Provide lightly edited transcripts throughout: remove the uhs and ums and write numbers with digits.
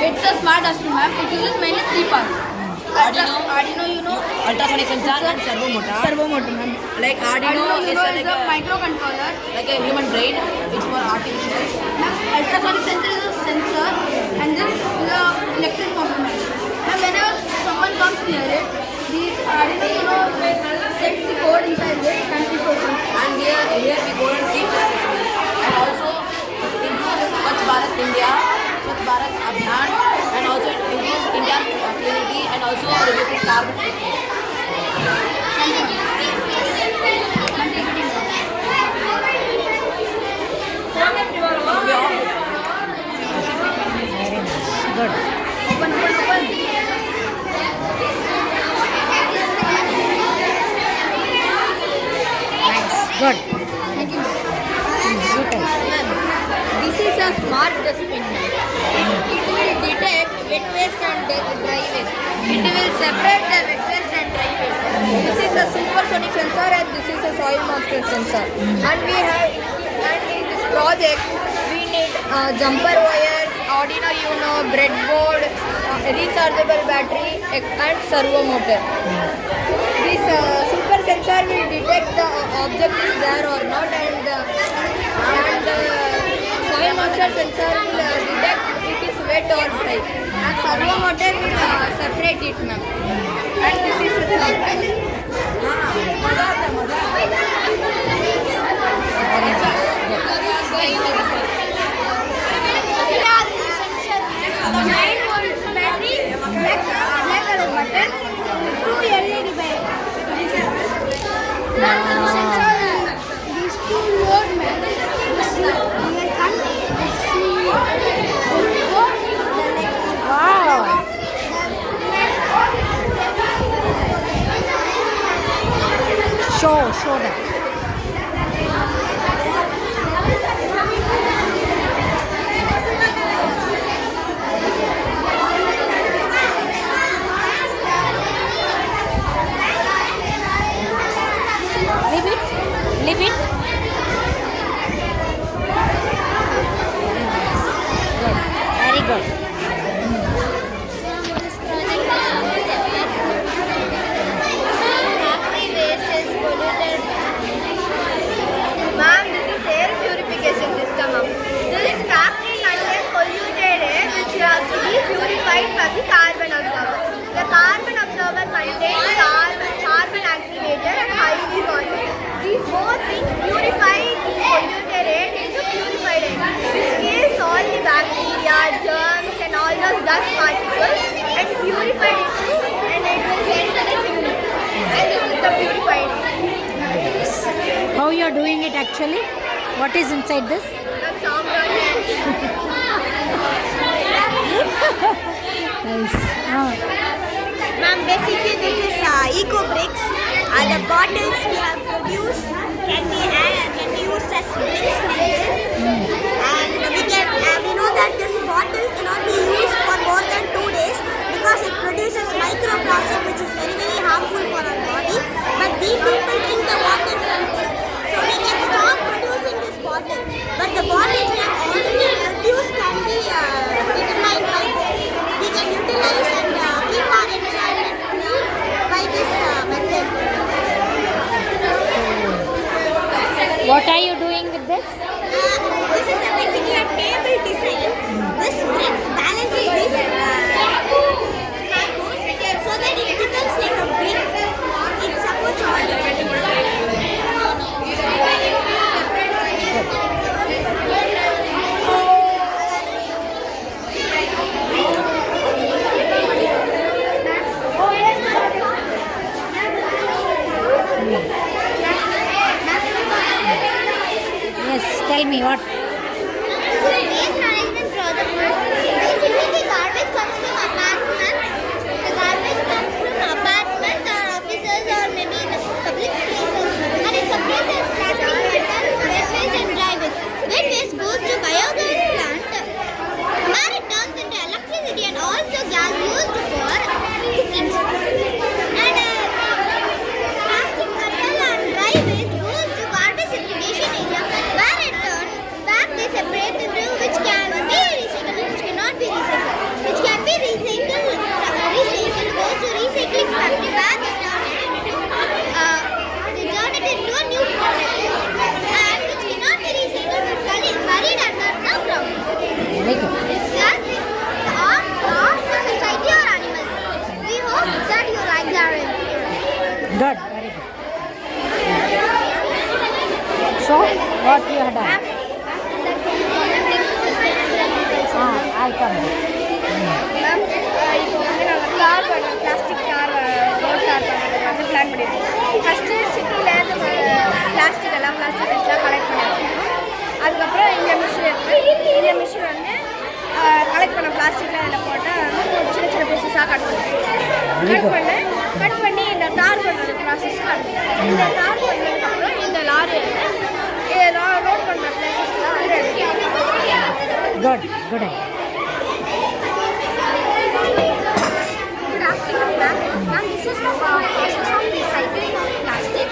It's a smart dustbin, ma'am. It uses mainly three parts. Arduino, you know. Ultrasonic sensor and servo motor. Servo motor, ma'am. Like Arduino is like a microcontroller. like a human brain, which for artificial. Ultrasonic sensor is a sensor, and this is a electric motor, ma'am. Now, whenever someone comes near it, the Arduino, you know, sets the code inside it and it opens. And here we go and see this. And also it includes Swachh Bharat India, Swachh Bharat Abhiyan, and also it includes Indian cleanity and also reduces carbon footprint. Good. Open. Nice. Good. Thank you. Good. This is a smart dustbin. It will detect wet waste and dry waste. It will separate the wet waste and dry waste. This is a supersonic sensor and this is a soil monster sensor. And in this project we need jumper wires, Arduino Uno, breadboard, rechargeable battery and servo motor. This super sensor will detect the object is there or not, and soil moisture sensor will detect it is wet or dry, and servo motor will separate it, ma'am. And this is a Wow. Show them. Leave it. Good. Very good. Ma'am, this is air purification system. This factory contains polluted air which has to be purified by the carbon absorber. The carbon absorber contains carbon activator and hydrogen. These both things purify the polluted air into purified air, which kills all the bacteria, germs and all those dust particles and purified it and it will enter the chimney. And this is the purified air. How you are doing it actually? What is inside this? Nice. Ma'am, basically this is eco bricks. The bottles we have produced can be used as bricks like this. And we know that this bottle cannot be used for more than 2 days because it produces microplastic, which is very, very harmful for our body. But we people drink the water from this. So we can stop producing this bottle. But the bottles we have already produced can be determined by this. We can utilize and keep our environment clean by this method. What are you doing with this? This is basically a table design. This brick பண்ணுங்க. Ma'am இப்போ வந்து நாங்கள் car பண்ணோம், plastic car road car பண்ணுறதுக்கு வந்து plan பண்ணியிருக்கோம். First சிட்டியில் நம்ம பிளாஸ்டிக் வேஸ்ட்லாம் கலெக்ட் பண்ணி வச்சுருக்கோம். அதுக்கப்புறம் இந்த மிஷின் வந்து கலெக்ட் பண்ண பிளாஸ்டிக்லாம் இதில் போட்டால் வந்து சின்ன சின்ன பீசஸாக கட் பண்ணி இந்த கார் பண்ணுறது ப்ராசஸ்க்கு அனுப்புவோம். இந்த கார் பண்ணதுக்கப்புறம் இந்த லாரி வந்து ரோட் பண்ணுற ப்ராசஸ்லாம் வந்து Good, good. Good afternoon, ma'am. Ma'am, this is the process of recycling of plastic.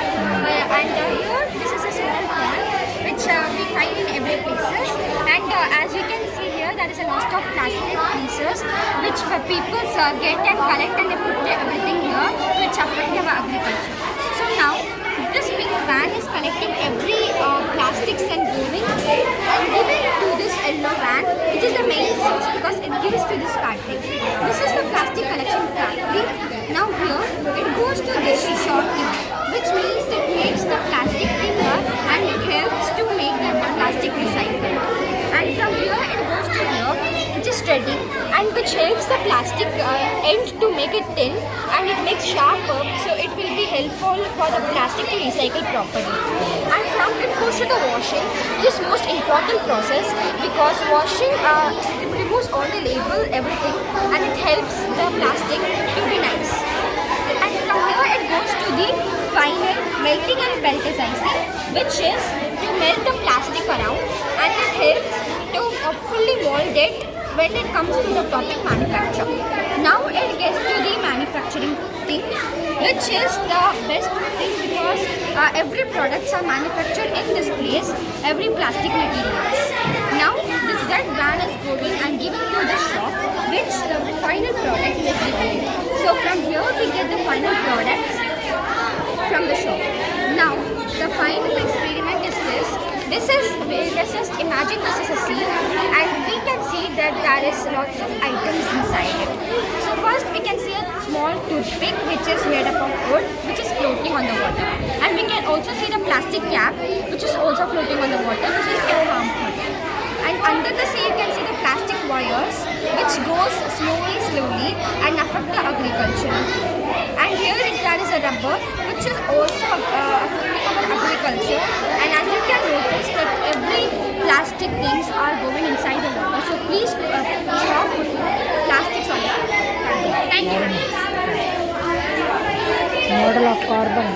And here, this is a small pond which we find in every places. And as you can see here, there is a lot of plastic pieces which people get and collect and they put everything here, which affect our agriculture. So now, this big van is collecting every plastics and giving to this yellow van, which is the main source because it gives to this factory. This is the plastic collection factory. Now here it goes to this short tube, which means it makes the plastic thinner and it helps to make the plastic recycled. And from here it goes to here, which is threading and which helps the plastic end to make it thin and it makes sharper, so it will be helpful for the plastic to recycle properly. And from it goes to the washing, this most important process because washing removes all the label, everything, and it helps the plastic to be nice. And from here it goes to the final melting and pelletizing, which is to melt the plastic around and it helps to fully mold it when it comes to the topic manufacture. Now it gets to the manufacturing thing, which is the best thing because every products are manufactured in this place, every plastic materials. Now this red van is going and giving to the shop, which the final product is given. So from here we get the final products from the shop. Now the final experiment is this. Let's just imagine this is a sea and we can see that there is lots of items inside it. So first we can see a small toothpick which is made up of wood, which is floating on the water. And we can also see the plastic cap which is also floating on the water, which is so harmful. And under the sea you can see the plastic wires which goes slowly and affect the agriculture. And here there is a rubber which is also affecting our agriculture. And as you can notice that every plastic things are going inside the water. So please stop putting plastics on the water. Thank you. Model of carbon.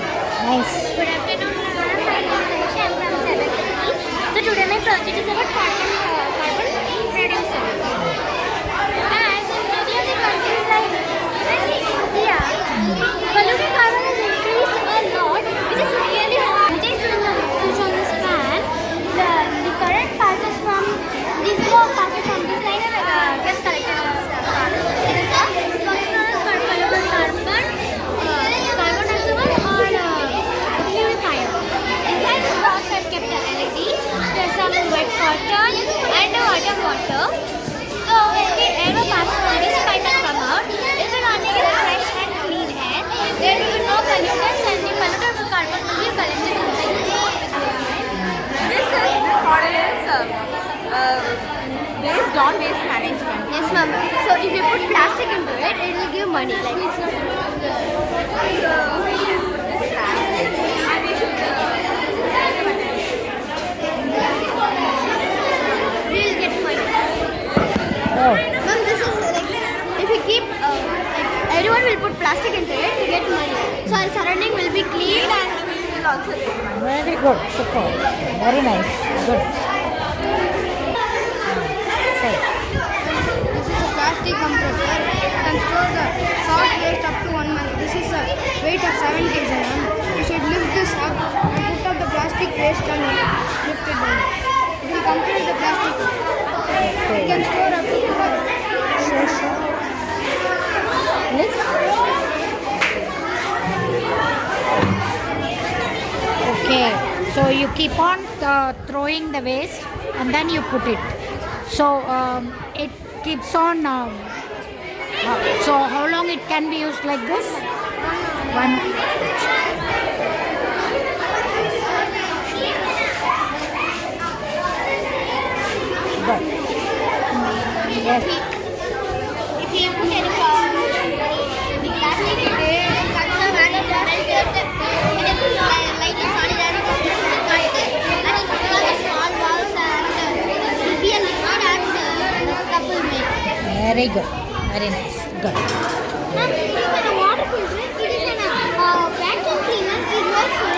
Nice. Good afternoon, everyone. My name is Anisha. I'm from 7th E. So today my project is about carbon producer. As in many of the countries like India, polluted carbon has increased a lot, which is really hard. Based on the research on this fan, the current passes from this line and gets collected on this car. It is a polluted carbon absorber or purifier. Inside the box I've kept a LED. There's some wet cotton and a water. So when the air will pass from this pipe and come out, it will running in fresh and clean air. There will be no pollutants and the polluted carbon will be collected inside the box. This model is based on waste management. Yes, ma'am. So if you put plastic into it, it will give money. Like it's not. We'll get money. Oh, Ma'am, this is like if you keep everyone will put plastic into it to get money. So our surrounding will be clean and we will also get money. very good. Super. Very nice. Good. Say. This is a plastic compressor. It can store the salt waste up to 1 month. This is a weight of 7 kg. You should lift this up and put up the plastic waste and lift it down. It will compress the plastic. It can store up to 2 months. Lift. Okay. So you keep on throwing the waste and then you put it. So it keeps on. So how long it can be used like this? One. Good. Yes. If you put in the plastic, it cuts the value of and then put like the solid and it will cover the small balls and it will be a liquid and the couple make. Very good. Very nice. Good. Ma'am, it is a water filter. It is a vacuum cleaner. It works for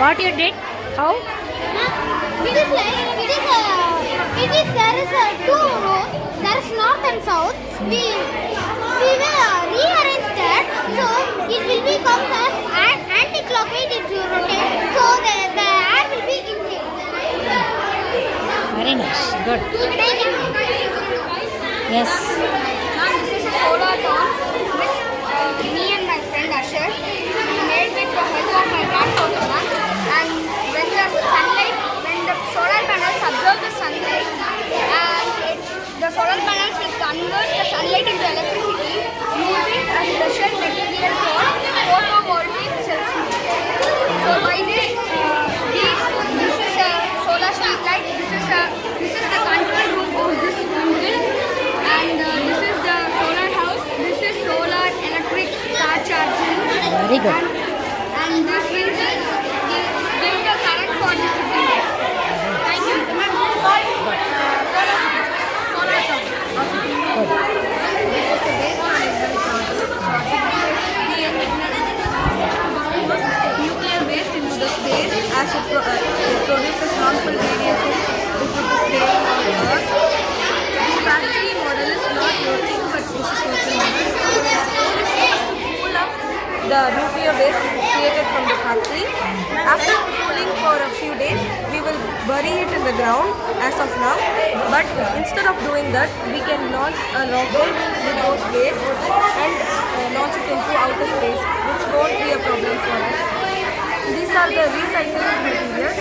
What you did? How? It is like there is a two rows. There is north and south. We will rearrange that so it will become as anti-clockwise it will rotate. So the air will be in here. Very nice. Good. Yes. Ma'am, this is a solar town which me and my friend Asher made with the help of my grandfather. Ma'am. And when the solar panels absorb the sunlight, and the solar panels will convert the sunlight into electricity using a special material called photovoltaic cells. So by this, this is a solar street light. This is the control room of this building, and this is the solar house. This is solar electric car charging. Very good. And this will give the current for this building. Thank you. This is the waste management nuclear waste into the space as it produces harmful radiation into the scale of Earth. This factory model is not working, but this is working. Pull up the nuclear waste created from the factory. After cooling for a few days, we will bury it in the ground as of now. But instead of doing that, we can launch a rocket with those waste and launch it into outer space, which won't be a problem for us. These are the recyclable materials.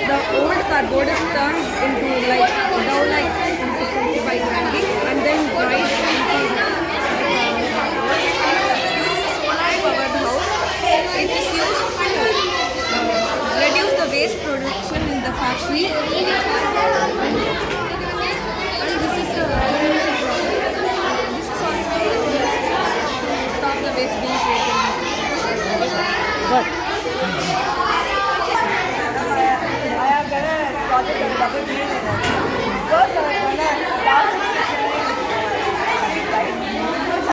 The old cardboard is turned into like dough-like consistency by grinding and then dried into solar-powered house. It is used to reduce the waste production in the factory. And this is also to stop the waste being created. Good. I have done a project on double green. First, I have done a